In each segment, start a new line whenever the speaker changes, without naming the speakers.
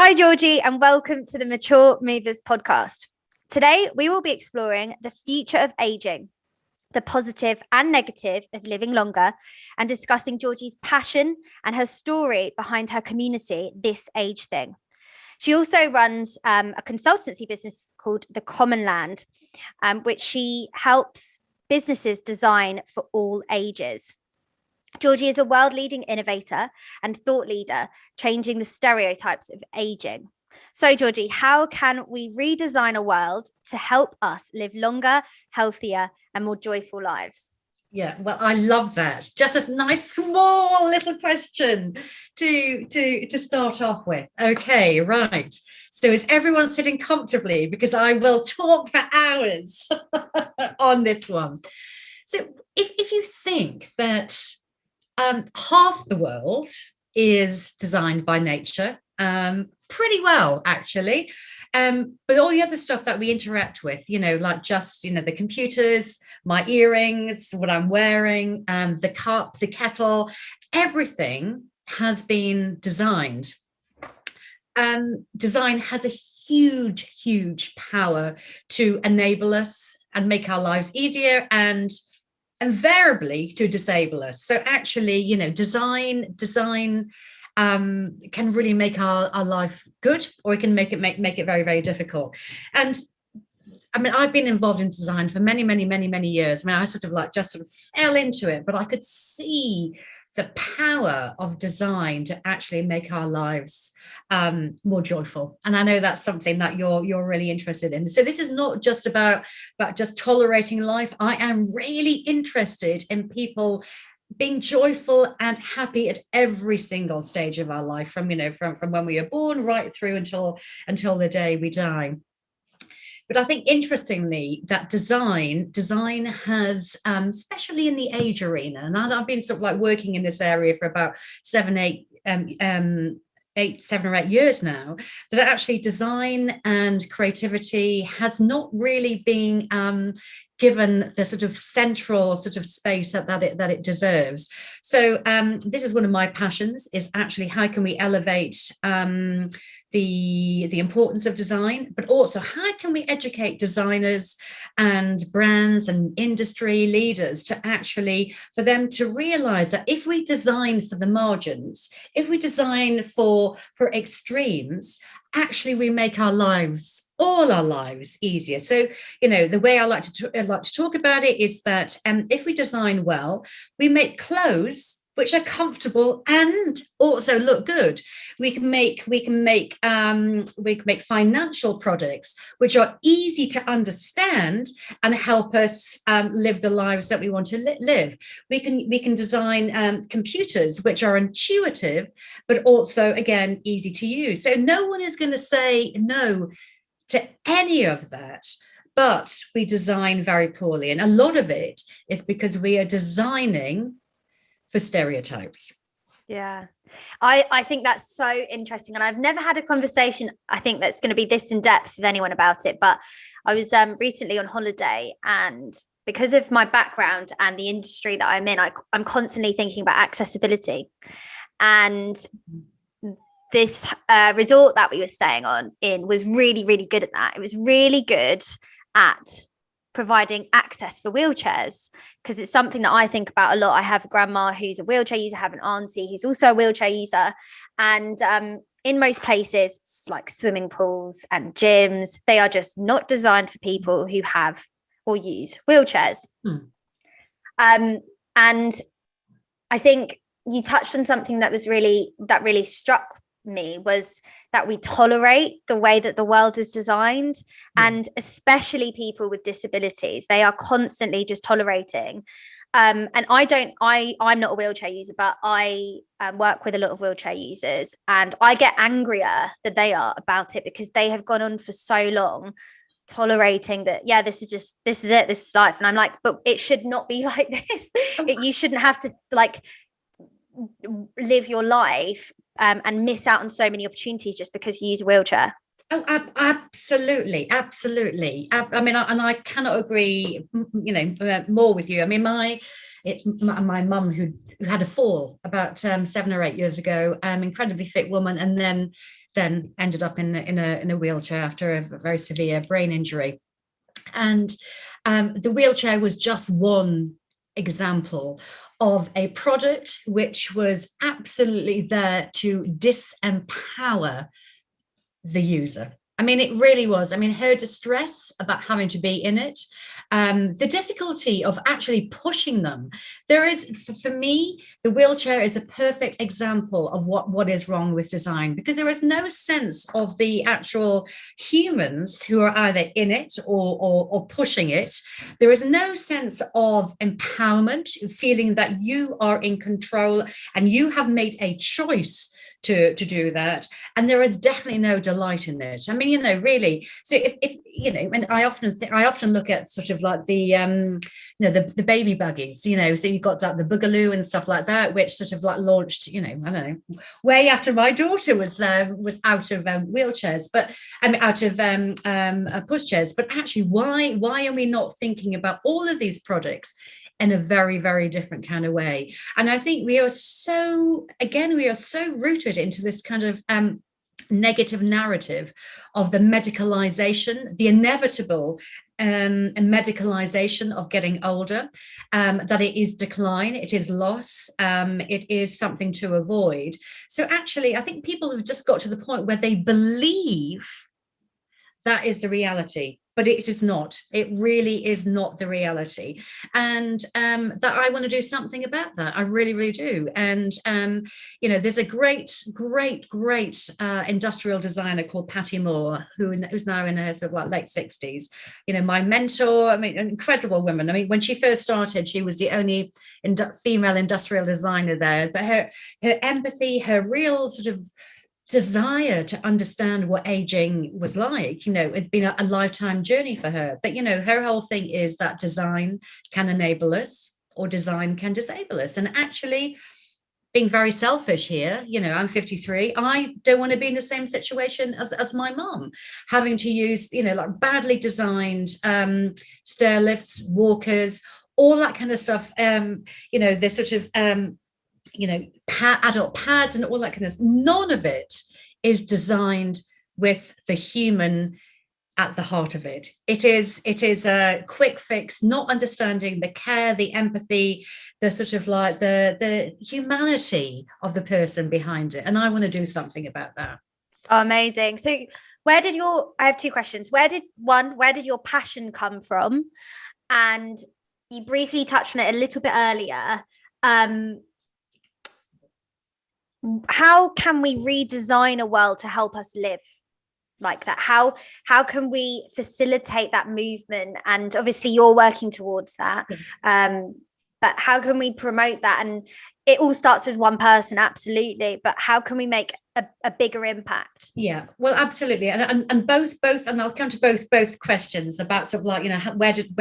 Hi, Georgie, and welcome to the Mature Movers podcast. Today, we will be exploring the future of aging, the positive and negative of living longer, and discussing Georgie's passion and her story behind her community, This Age Thing. She also runs a consultancy business called the Commonland, which she helps businesses design for all ages. Georgie is a world-leading innovator and thought leader, changing the stereotypes of aging. So, Georgie, how can we redesign a world to help us live longer, healthier, and more joyful lives?
Yeah, well, I love that. Just a nice, small little question to start off with. Okay, right. So is everyone sitting comfortably? Because I will talk for hours on this one. So if you think that half the world is designed by nature, pretty well, actually. But all the other stuff that we interact with, like just, the computers, my earrings, what I'm wearing, the cup, the kettle, everything has been designed. Design has a huge power to enable us and make our lives easier and invariably to disable us. So actually, design can really make our life good, or it can make it very, very difficult. And I mean, I've been involved in design for many years. I mean, I sort of fell into it, but I could see the power of design to actually make our lives more joyful. And I know that's something that you're really interested in. So this is not just about just tolerating life. I am really interested in people being joyful and happy at every single stage of our life, from when we are born right through until the day we die. But I think, interestingly, that design has, especially in the age arena, and I've been sort of working in this area for about 7 or 8 years now, that actually design and creativity has not really been given the sort of central sort of space that it deserves. So this is one of my passions, is actually how can we elevate the importance of design, but also how can we educate designers and brands and industry leaders for them to realize that if we design for the margins, if we design for extremes, actually we make all our lives easier. So, the way I like to talk about it is that if we design well, we make clothes which are comfortable and also look good. We can make financial products which are easy to understand and help us live the lives that we want to live. We can design computers which are intuitive, but also, again, easy to use. So no one is going to say no to any of that. But we design very poorly. And a lot of it is because we are designing for stereotypes.
Yeah, I think that's so interesting. And I've never had a conversation, I think, that's going to be this in depth with anyone about it. But I was recently on holiday, and because of my background and the industry that I'm in, I'm constantly thinking about accessibility. And this resort that we were staying in was really, really good at that. It was really good at providing access for wheelchairs, because it's something that I think about a lot. I have a grandma who's a wheelchair user, I have an auntie who's also a wheelchair user, and in most places, like swimming pools and gyms, they are just not designed for people who have or use wheelchairs. And I think you touched on something that really struck me, was that we tolerate the way that the world is designed. Yes. And especially people with disabilities, they are constantly just tolerating. And I'm not a wheelchair user, but I work with a lot of wheelchair users, and I get angrier than they are about it, because they have gone on for so long tolerating that, this is life. And I'm like, but it should not be like this. You shouldn't have to live your life and miss out on so many opportunities just because you use a wheelchair.
Oh, absolutely. I mean, I cannot agree, more with you. I mean, my mum, who had a fall about 7 or 8 years ago, incredibly fit woman, and then then ended up in a wheelchair after a very severe brain injury. And the wheelchair was just one example of a product which was absolutely there to disempower the user. I mean, it really was. I mean, her distress about having to be in it, the difficulty of actually pushing them. There is, for me, the wheelchair is a perfect example of what is wrong with design, because there is no sense of the actual humans who are either in it or pushing it. There is no sense of empowerment, feeling that you are in control and you have made a choice to do that, and there is definitely no delight in it. I mean, you know, really. So if you know, and I often look at sort of like the you know, the baby buggies, you know, so you've got like the Boogaloo and stuff like that, which sort of like launched, you know, I don't know, way after my daughter was out of wheelchairs, but out of pushchairs. But actually, why are we not thinking about all of these products in a very, very different kind of way? And I think we are so rooted into this kind of negative narrative of the medicalization, the inevitable medicalization of getting older, that it is decline, it is loss, it is something to avoid. So actually, I think people have just got to the point where they believe that is the reality, but it is not. It really is not the reality. And that I want to do something about that. I really, really do. And, you know, there's a great industrial designer called Patty Moore, who's now in her sort of like late 60s. You know, my mentor, I mean, an incredible woman. I mean, when she first started, she was the only female industrial designer there, but her empathy, her real sort of desire to understand what aging was like, you know, it's been a lifetime journey for her. But, you know, her whole thing is that design can enable us or design can disable us. And actually, being very selfish here, you know, I'm 53. I don't want to be in the same situation as my mom, having to use, you know, like badly designed stair lifts, walkers, all that kind of stuff. You know, they're sort of you know, adult pads and all that kind of stuff. None of it is designed with the human at the heart of it. It is a quick fix, not understanding the care, the empathy, the sort of like the humanity of the person behind it. And I want to do something about that.
Oh, amazing. So I have two questions. Where did your passion come from? And you briefly touched on it a little bit earlier. How can we redesign a world to help us live like that? How can we facilitate that movement? And obviously you're working towards that. But how can we promote that? And it all starts with one person, absolutely. But how can we make a bigger impact?
Yeah, well, absolutely. And both, and I'll come to both questions about sort of like, you know, where did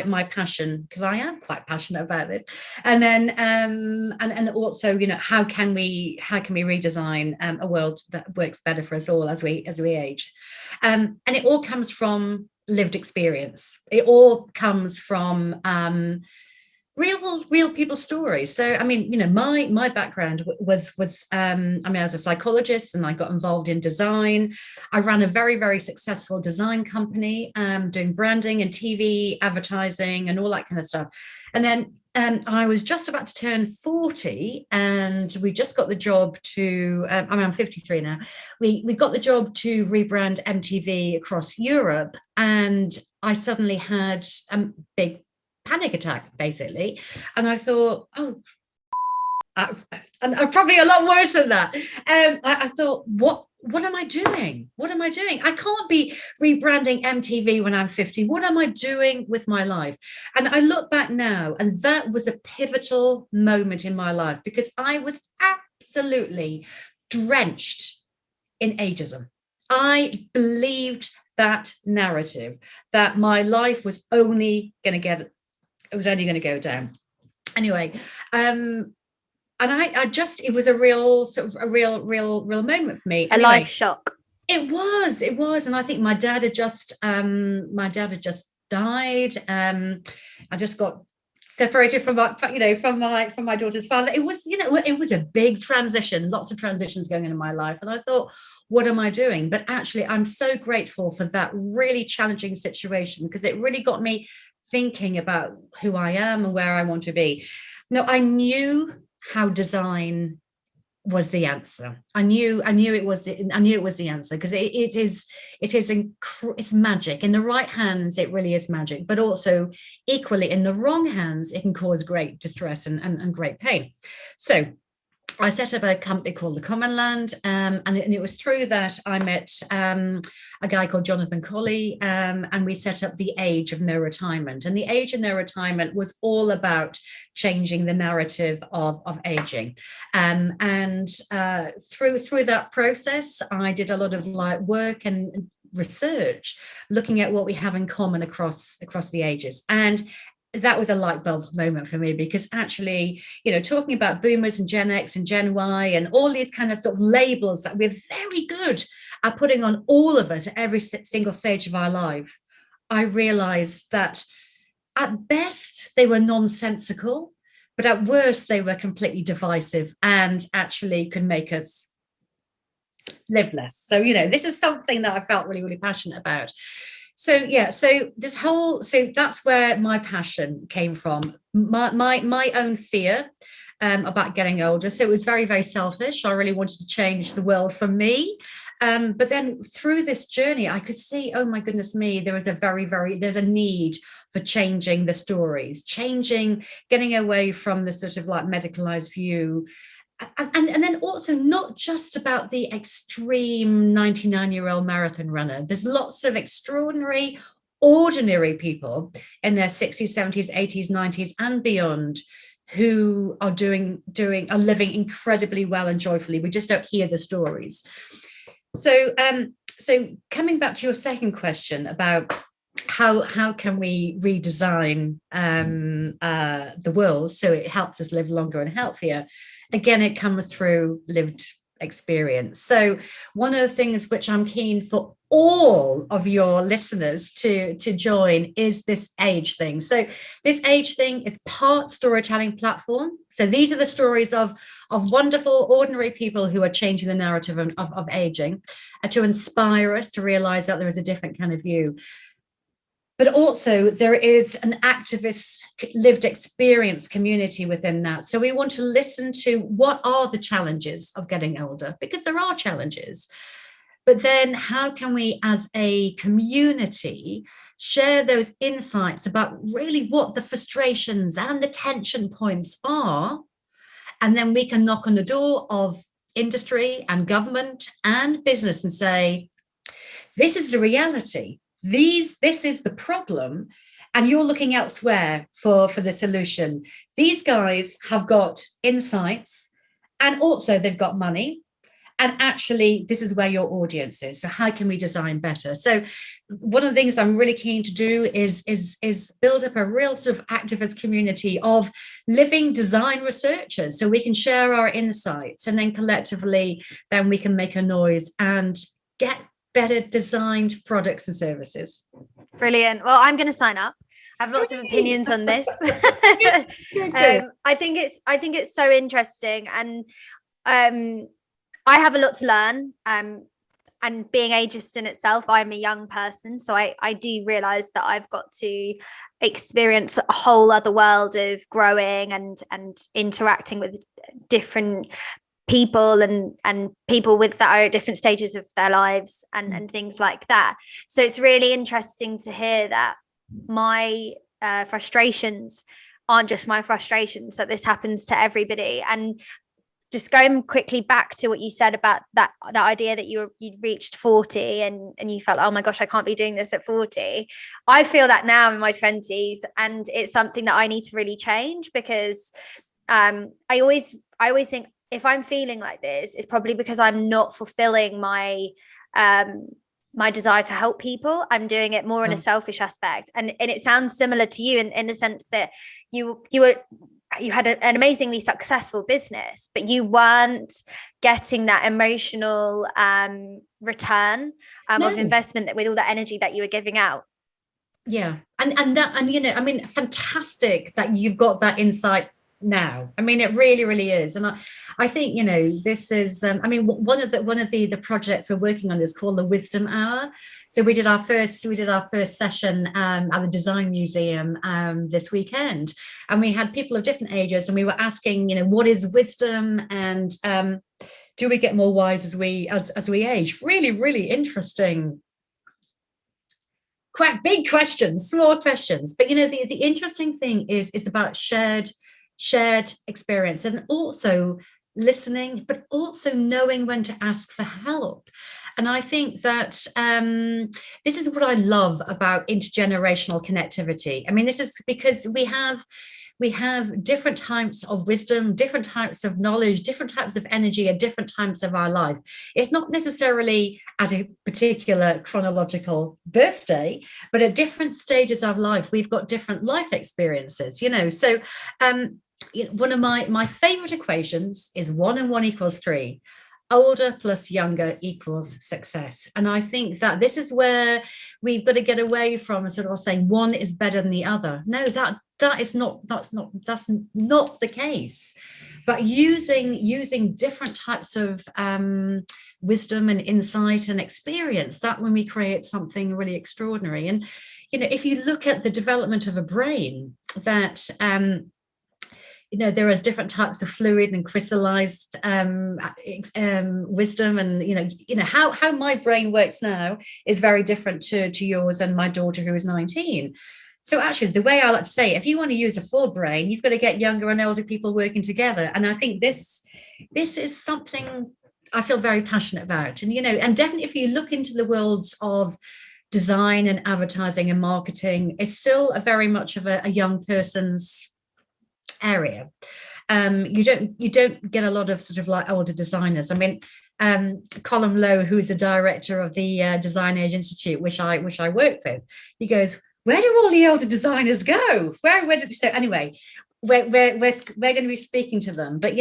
my passion, because I am quite passionate about this. And then and also, you know, how can we redesign a world that works better for us all as we age? And it all comes from lived experience. It all comes from real people's stories. So I mean, you know, my background was I mean, as a psychologist, and I got involved in design. I ran a very, very successful design company, doing branding and TV advertising and all that kind of stuff. And then I was just about to turn 40, and we just got the job to I mean, I'm 53 now. We got the job to rebrand MTV across Europe, and I suddenly had a big panic attack, basically. And I thought, oh, and I'm probably a lot worse than that. I thought, what am I doing? What am I doing? I can't be rebranding MTV when I'm 50. What am I doing with my life? And I look back now, and that was a pivotal moment in my life, because I was absolutely drenched in ageism. I believed that narrative, that my life was only going to go down. Anyway, and I just, it was a real moment for me.
A life shock.
It was. And I think my dad had just died. I just got separated from my, from my daughter's father. It was, it was a big transition, lots of transitions going on in my life. And I thought, what am I doing? But actually, I'm so grateful for that really challenging situation, because it really got me thinking about who I am and where I want to be. Now, I knew how design was the answer. I knew it was the answer, because it's magic. In the right hands, it really is magic, but also equally in the wrong hands, it can cause great distress and great pain. So I set up a company called the Commonland, and it was through that I met a guy called Jonathan Colley, and we set up the Age of No Retirement. And the Age of No Retirement was all about changing the narrative of aging. And through that process, I did a lot of work and research, looking at what we have in common across the ages. And that was a light bulb moment for me, because actually, talking about boomers and Gen X and Gen Y and all these kind of sort of labels that we're very good at putting on all of us at every single stage of our life, I realized that at best they were nonsensical, but at worst they were completely divisive and actually could make us live less. So, this is something that I felt really, really passionate about. So that's where my passion came from, my own fear about getting older. So it was very, very selfish. I really wanted to change the world for me. But then through this journey, I could see, oh my goodness me, there's a need for changing the stories, getting away from the sort of like medicalized view. And then also not just about the extreme 99-year-old marathon runner. There's lots of extraordinary, ordinary people in their 60s, 70s, 80s, 90s, and beyond who are living incredibly well and joyfully. We just don't hear the stories. So coming back to your second question about how can we redesign the world so it helps us live longer and healthier? Again, it comes through lived experience. So one of the things which I'm keen for all of your listeners to join is this age thing. So this age thing is part storytelling platform. So these are the stories of wonderful, ordinary people who are changing the narrative of aging, to inspire us to realize that there is a different kind of view. But also there is an activist lived experience community within that. So we want to listen to what are the challenges of getting older, because there are challenges. But then how can we as a community share those insights about really what the frustrations and the tension points are? And then we can knock on the door of industry and government and business and say, this is the reality. This is the problem, and you're looking elsewhere for the solution. These guys have got insights, and also they've got money, and actually this is where your audience is. So how can we design better? So one of the things I'm really keen to do is build up a real sort of activist community of living design researchers, so we can share our insights, and then collectively then we can make a noise and get better designed products and services.
Brilliant. Well, I'm going to sign up. I have lots of opinions on this. I think it's so interesting, and I have a lot to learn. And being ageist in itself, I'm a young person, so I do realize that I've got to experience a whole other world of growing and interacting with different people and people that are at different stages of their lives and things like that. So it's really interesting to hear that my frustrations aren't just my frustrations, that this happens to everybody. And just going quickly back to what you said about that idea that you'd reached 40 and you felt, oh my gosh, I can't be doing this at 40. I feel that now in my 20s, and it's something that I need to really change, because I always think, if I'm feeling like this, it's probably because I'm not fulfilling my my desire to help people. I'm doing it more in a selfish aspect. And it sounds similar to you in the sense that you had an amazingly successful business, but you weren't getting that emotional return of investment, that with all the energy that you were giving out.
Yeah, and I mean, fantastic that you've got that insight now. I mean, it really, really is. And I think, this is. I mean, one of the projects we're working on is called the Wisdom Hour. So we did our first session at the Design Museum this weekend, and we had people of different ages, and we were asking, what is wisdom, and do we get more wise as we age? Really, really interesting, quite big questions, small questions. But the interesting thing is about shared experience, and also listening, but also knowing when to ask for help. And I think that this is what I love about intergenerational connectivity. I mean, this is because we have different types of wisdom, different types of knowledge, different types of energy at different times of our life. It's not necessarily at a particular chronological birthday, but at different stages of life, we've got different life experiences, So one of my favorite equations is 1 and 1 equals 3. Older plus younger equals success. And I think that this is where we've got to get away from sort of saying one is better than the other. No, that's not the case. But using different types of wisdom and insight and experience, that when we create something really extraordinary. And if you look at the development of a brain, that there is different types of fluid and crystallized wisdom, and how my brain works now is very different to yours and my daughter, who is 19. So actually, the way I like to say, if you want to use a full brain, you've got to get younger and older people working together. And I think this is something I feel very passionate about. And definitely, if you look into the worlds of design and advertising and marketing, it's still very much of a young person's area. You don't get a lot of sort of like older designers. I mean, Colin Lowe, who's the director of the Design Age Institute, which I work with, he goes, "Where do all the older designers go? Where did they start?" Anyway, we're going to be speaking to them, but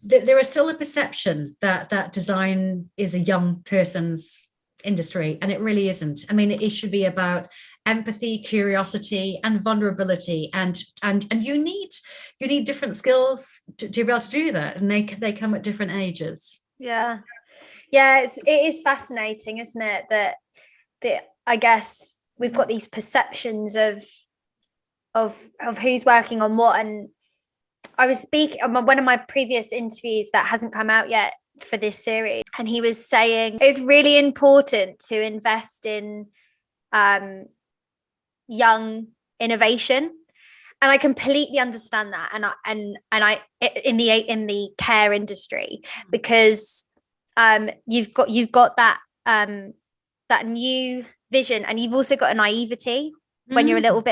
there is still a perception that design is a young person's industry, and it really isn't. I mean, it should be about empathy, curiosity, and vulnerability, and you need different skills to be able to do that, and they come at different ages.
Yeah, it is fascinating, isn't it, that I guess we've got these perceptions of who's working on what. And I was speaking on one of my previous interviews that hasn't come out yet for this series, and he was saying it's really important to invest in young innovation, and I completely understand that. And I in the care industry, because you've got that that new vision, and you've also got a naivety when you're a little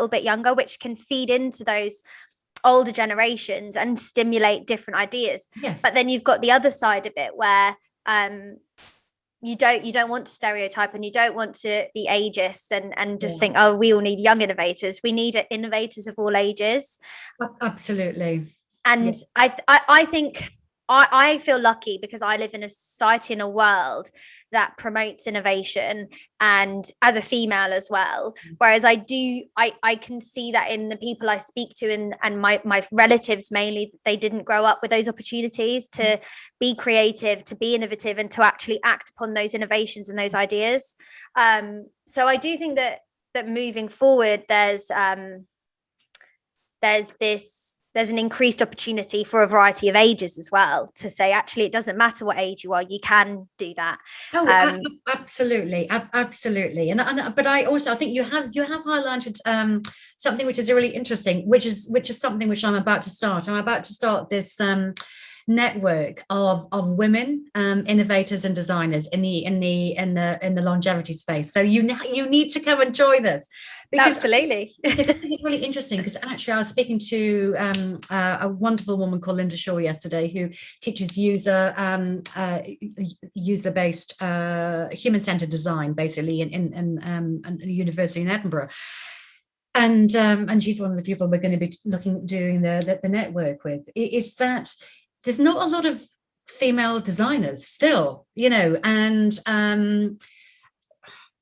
bit younger, which can feed into those older generations and stimulate different ideas.
Yes.
But then you've got the other side of it, where you don't want to stereotype, and you don't want to be ageist and just think, oh, we all need young innovators. We need innovators of all ages.
Absolutely.
And I think I feel lucky because I live in a society, in a world that promotes innovation, and as a female as well. Whereas I can see that in the people I speak to, and my relatives mainly, they didn't grow up with those opportunities to be creative, to be innovative, and to actually act upon those innovations and those ideas. So I do think that moving forward, there's an increased opportunity for a variety of ages as well, to say, actually, it doesn't matter what age you are, you can do that.
Absolutely. But I think you have highlighted something which is really interesting, which is something which I'm about to start. I'm about to start this network of women innovators and designers in the longevity space. So you need to come and join us.
Absolutely.
Because I think it's really interesting, because actually I was speaking to a wonderful woman called Linda Shaw yesterday, who teaches user-based human-centered design, basically in a university in Edinburgh. And she's one of the people we're going to be doing the network with. Is that there's not a lot of female designers still, and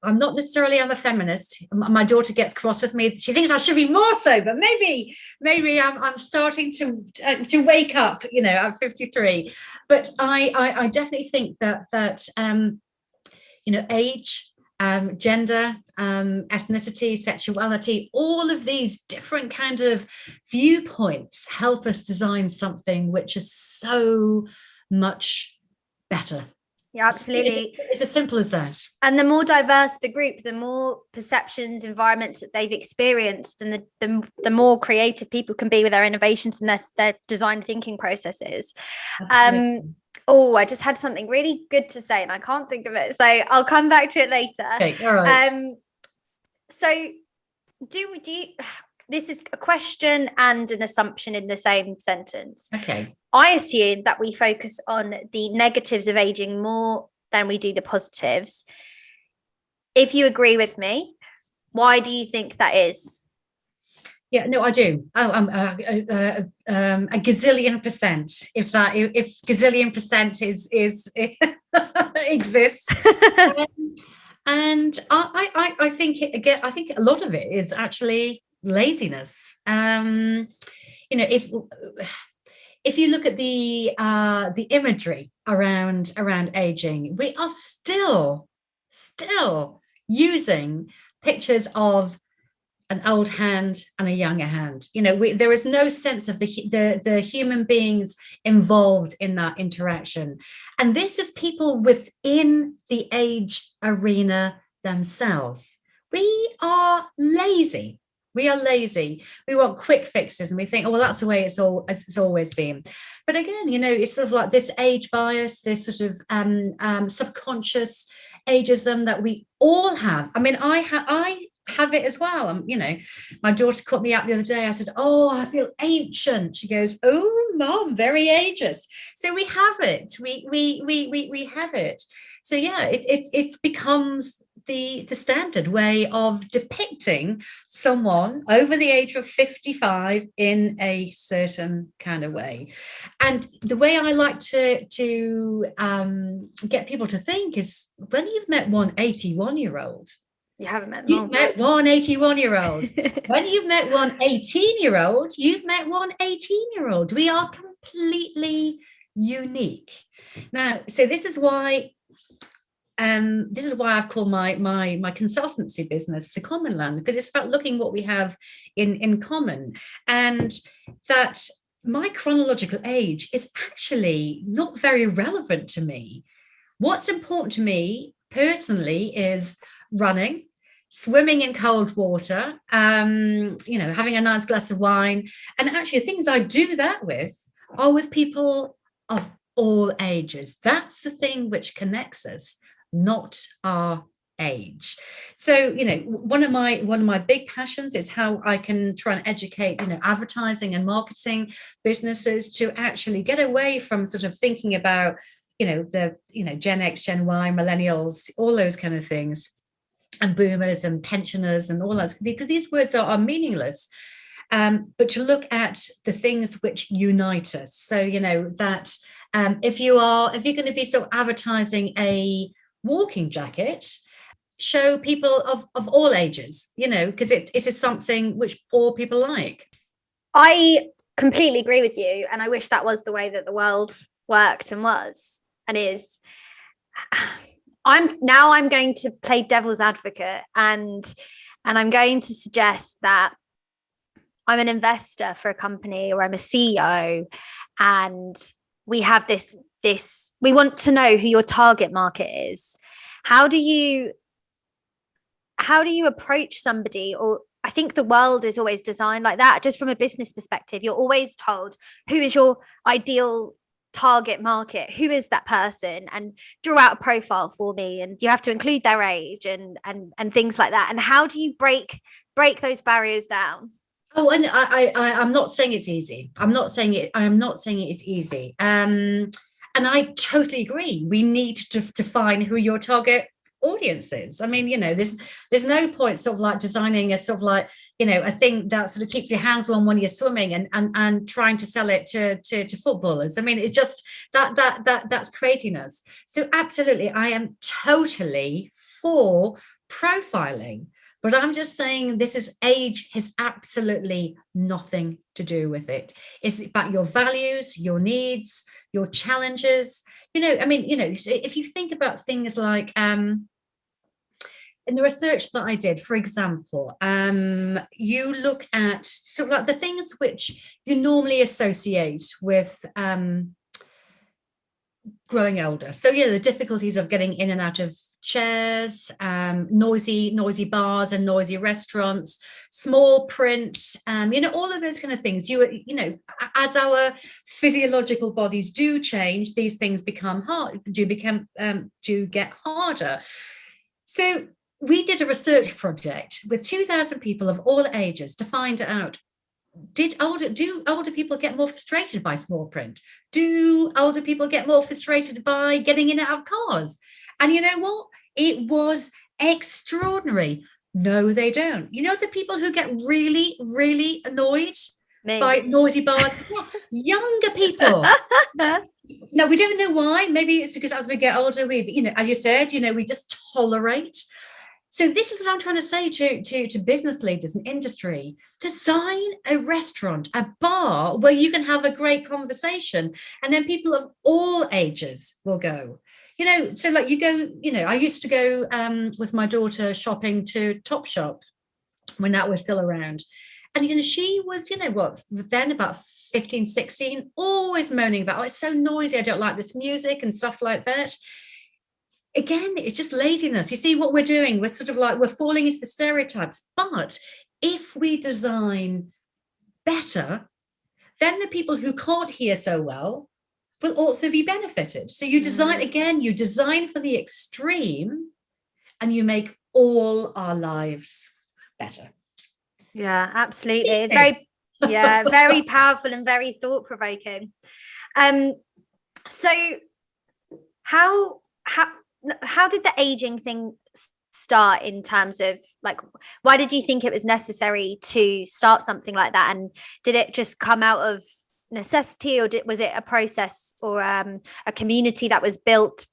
I'm not necessarily, I'm a feminist. My daughter gets cross with me. She thinks I should be more so, but maybe I'm starting to wake up, you know, I'm 53. But I definitely think that you know, age, gender, ethnicity, sexuality, all of these different kind of viewpoints help us design something which is so much better.
Yeah, absolutely.
It's as simple as that.
And the more diverse the group, the more perceptions, environments that they've experienced, and the more creative people can be with their innovations and their design thinking processes. Oh, I just had something really good to say and I can't think of it, so I'll come back to it later.
Okay, all right.
So do you, this is a question and an assumption in the same sentence.
Okay.
I assume that we focus on the negatives of aging more than we do the positives. If you agree with me, why do you think that is?
Yeah, no, I do. A gazillion percent. If gazillion percent is exists, and I think again, I think a lot of it is actually laziness. You know, if you look at the imagery around aging, we are still using pictures of an old hand and a younger hand. You know, there is no sense of the human beings involved in that interaction. And this is people within the age arena themselves. We are lazy. We are lazy. We want quick fixes and we think, oh, well, that's the way it's always been. But again, you know, it's sort of like this age bias, this sort of subconscious ageism that we all have. I mean, I have it as well. You know, my daughter caught me out the other day. I said, oh, I feel ancient. She goes, oh, mom, very ageist. So we have it. We have it. So yeah, it becomes the standard way of depicting someone over the age of 55 in a certain kind of way. And the way I like to get people to think is, when you've met one 81-year-old,
you haven't met them.
You've met one 81-year-old. When you've met one 18-year-old, you've met one 18-year-old. We are completely unique. Now, so this is why I've called my consultancy business the Commonland, because it's about looking what we have in common, and that my chronological age is actually not very relevant to me. What's important to me personally is running, swimming in cold water, you know, having a nice glass of wine. And actually, the things I do that with are with people of all ages. That's the thing which connects us, not our age. So, you know, one of my big passions is how I can try and educate, you know, advertising and marketing businesses to actually get away from sort of thinking about, you know, Gen X, Gen Y, millennials, all those kind of things, and boomers and pensioners and all that, because these words are meaningless. But to look at the things which unite us. So, you know, that if you're going to be sort of advertising a walking jacket, show people of all ages, you know, because it is something which all people like.
I completely agree with you, and I wish that was the way that the world worked and was and is. I'm going to play devil's advocate, and I'm going to suggest that I'm an investor for a company, or I'm a CEO, and we have this we want to know who your target market is. How do you approach somebody? Or I think the world is always designed like that. Just from a business perspective, you're always told who is your ideal target market, who is that person, and draw out a profile for me, and you have to include their age and things like that. And how do you break those barriers down?
Oh, and I'm not saying it's easy. I'm not saying it is easy. And I totally agree. We need to define who your target audience is. I mean, you know, there's no point sort of like designing a sort of like, you know, a thing that sort of keeps your hands warm when you're swimming and trying to sell it to footballers. I mean, it's just that's craziness. So absolutely, I am totally for profiling, but I'm just saying this is age has absolutely nothing to do with it. It's about your values, your needs, your challenges. I mean, if you think about things like in the research that I did, for example, you look at sort of like the things which you normally associate with growing older. So, the difficulties of getting in and out of chairs, noisy bars and noisy restaurants, small print, all of those kind of things. As our physiological bodies do change, these things become hard, do get harder. So we did a research project with 2,000 people of all ages to find out, do older people get more frustrated by small print? Do older people get more frustrated by getting in and out of cars? And you know what? It was extraordinary. No, they don't. The people who get really, really annoyed by noisy bars? Younger people. No, we don't know why. Maybe it's because as we get older, as you said, we just tolerate. So this is what I'm trying to say to business leaders and industry. Design a restaurant, a bar where you can have a great conversation, and then people of all ages will go. So like you go, I used to go with my daughter shopping to Topshop when that was still around. And, she was, then about 15, 16, always moaning about, it's so noisy. I don't like this music and stuff like that. Again, it's just laziness. You see what we're doing? We're sort of like, we're falling into the stereotypes. But if we design better, then the people who can't hear so well will also be benefited. So you design for the extreme, and you make all our lives better.
Yeah, absolutely. It's very powerful and very thought-provoking. So how did the aging thing start, in terms of like, why did you think it was necessary to start something like that? And did it just come out of necessity, or was it a process or a community that was built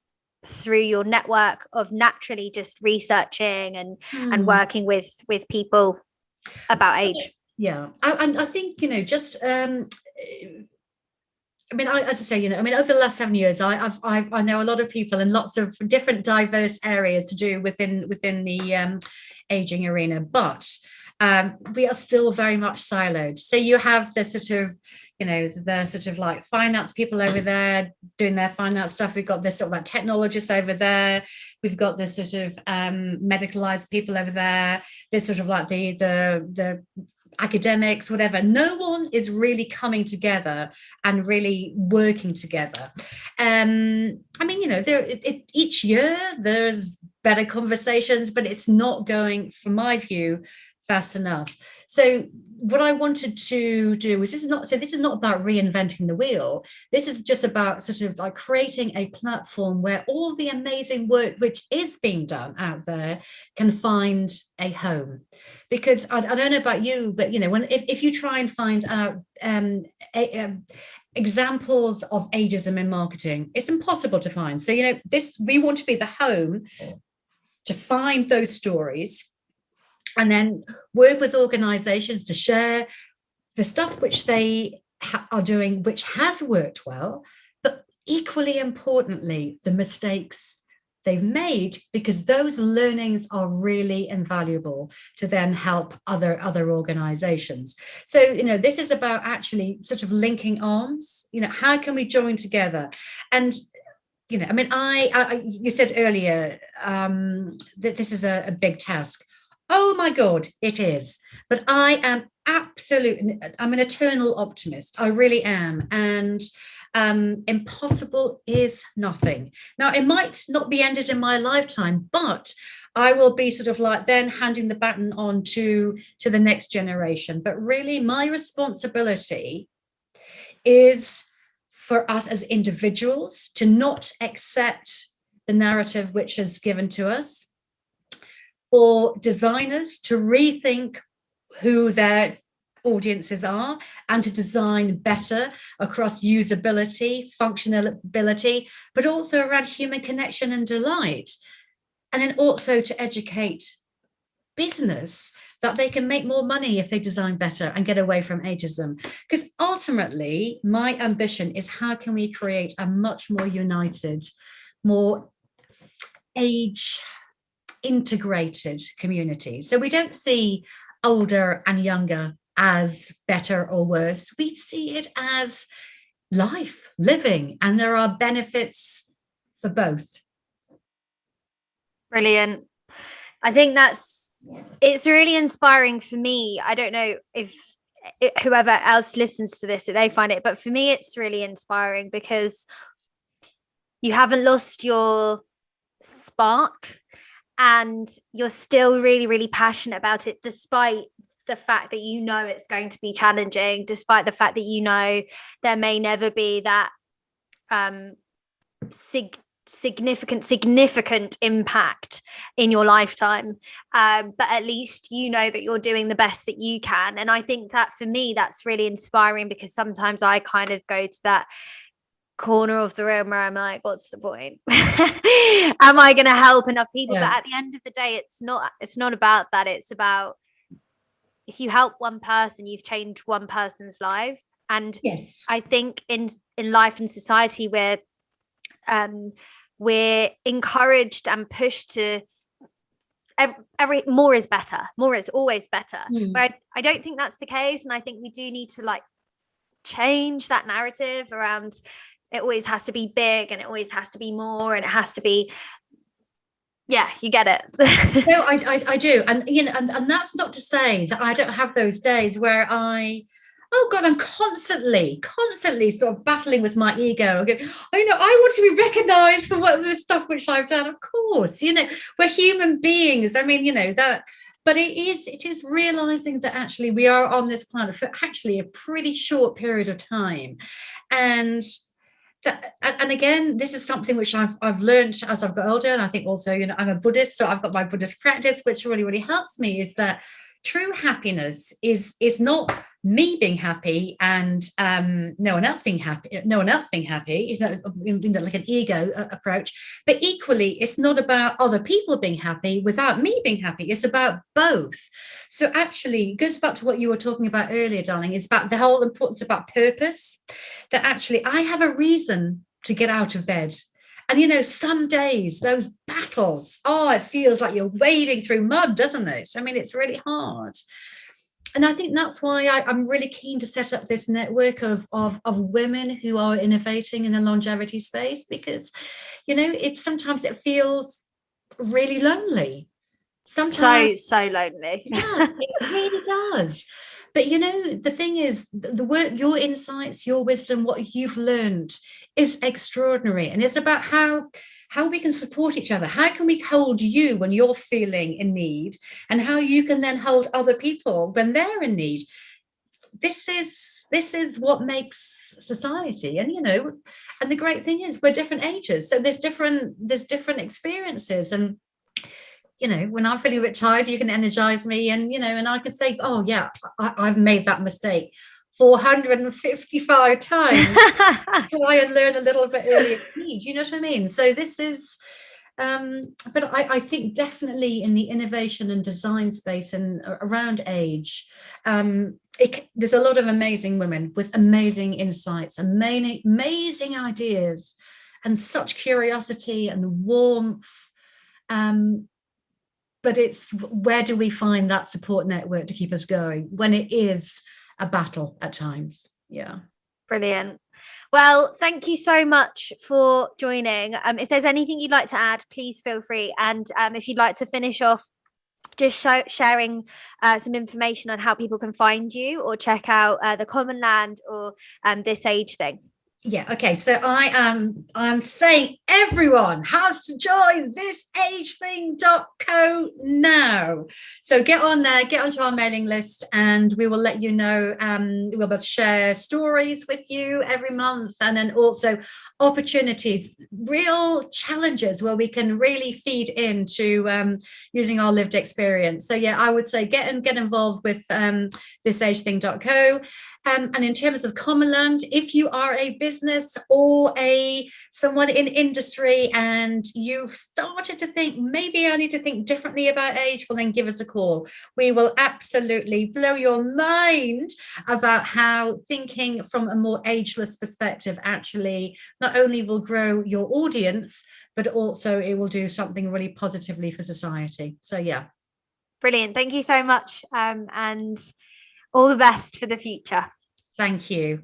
through your network of naturally just researching and working with people about age?
Yeah, I think just as I say, over the last 7 years, I know a lot of people in lots of different diverse areas to do within the aging arena, but we are still very much siloed. So you have the sort of like finance people over there doing their finance stuff. We've got this sort of like technologists over there. We've got the sort of medicalized people over there. There's sort of like the academics, whatever. No one is really coming together and really working together. Each year there's better conversations, but it's not going, from my view, fast enough. So what I wanted to do was, this is not about reinventing the wheel. This is just about sort of like creating a platform where all the amazing work which is being done out there can find a home. Because I don't know about you, but if you try and find out examples of ageism in marketing, it's impossible to find. So we want to be the home to find those stories, and then work with organizations to share the stuff which they are doing, which has worked well, but equally importantly, the mistakes they've made, because those learnings are really invaluable to then help other organizations. So, this is about actually sort of linking arms. How can we join together? And you said earlier that this is a big task. Oh my God, it is. But I am I'm an eternal optimist. I really am. And impossible is nothing. Now, it might not be ended in my lifetime, but I will be sort of like then handing the baton on to the next generation. But really, my responsibility is for us as individuals to not accept the narrative which is given to us, for designers to rethink who their audiences are and to design better across usability, functionality, but also around human connection and delight. and then also to educate business that they can make more money if they design better and get away from ageism. Because ultimately, my ambition is how can we create a much more united, more age integrated community. So we don't see older and younger as better or worse. We see it as life, living, and there are benefits for both.
Brilliant. I think it's really inspiring for me. I don't know if whoever else listens to this, if they find it, but for me, it's really inspiring because you haven't lost your spark and you're still really, really passionate about it, despite the fact that you know it's going to be challenging, despite the fact that you know there may never be that significant impact in your lifetime, but at least you know that you're doing the best that you can. And I think that for me that's really inspiring, because sometimes I kind of go to that corner of the room where I'm like, what's the point? Am I going to help enough people? But at the end of the day, it's not about that. It's about, if you help one person, you've changed one person's life. And
yes,
I think in life and society, we're encouraged and pushed to more is better. More is always better. But I don't think that's the case. And I think we do need to like change that narrative around it always has to be big and it always has to be more and it has to be, yeah, you get it.
No, I do. And you know, and that's not to say that I don't have those days where oh God, I'm constantly sort of battling with my ego. I know I want to be recognized for what the stuff which I've done. Of course, you know, we're human beings. I mean, you know, that, but it is realizing that actually we are on this planet for actually a pretty short period of time. And again, this is something which I've learned as I've got older. And I think also, you know, I'm a Buddhist, so I've got my Buddhist practice, which really, really helps me, is that true happiness is not me being happy and no one else being happy. Is that like an ego approach? But equally, it's not about other people being happy without me being happy. It's about both. So actually, it goes back to what you were talking about earlier, darling. It's about the whole importance about purpose. That actually, I have a reason to get out of bed. And, you know, some days, those battles, it feels like you're wading through mud, doesn't it? I mean, it's really hard. And I think that's why I'm really keen to set up this network of women who are innovating in the longevity space, because, you know, sometimes it feels really lonely. Sometimes
so lonely.
Yeah, it really does. But you know, the thing is, the work, your insights, your wisdom, what you've learned is extraordinary. And it's about how we can support each other. How can we hold you when you're feeling in need, and how you can then hold other people when they're in need. This is what makes society. And you know, and the great thing is we're different ages. So there's different experiences. And you know, when I'm feeling a bit tired, you can energize me, and you know, and I can say, oh yeah, I've made that mistake 455 times. Try and learn a little bit earlier. You know what I mean? So this is but I think definitely in the innovation and design space and around age, there's a lot of amazing women with amazing insights, amazing ideas, and such curiosity and warmth. But it's, where do we find that support network to keep us going when it is a battle at times? Yeah.
Brilliant. Well, thank you so much for joining. If there's anything you'd like to add, please feel free. And if you'd like to finish off just sharing some information on how people can find you or check out the Commonland or This Age Thing.
Yeah, okay. So I'm saying everyone has to join thisagething.co now. So get on there, get onto our mailing list, and we will let you know. We'll be able to share stories with you every month, and then also opportunities, real challenges where we can really feed into using our lived experience. So yeah, I would say get involved with thisagething.co. And in terms of Commonland, if you are a business or someone in industry and you've started to think, maybe I need to think differently about age, well, then give us a call. We will absolutely blow your mind about how thinking from a more ageless perspective actually not only will grow your audience, but also it will do something really positively for society. So yeah.
Brilliant. Thank you so much. And all the best for the future.
Thank you.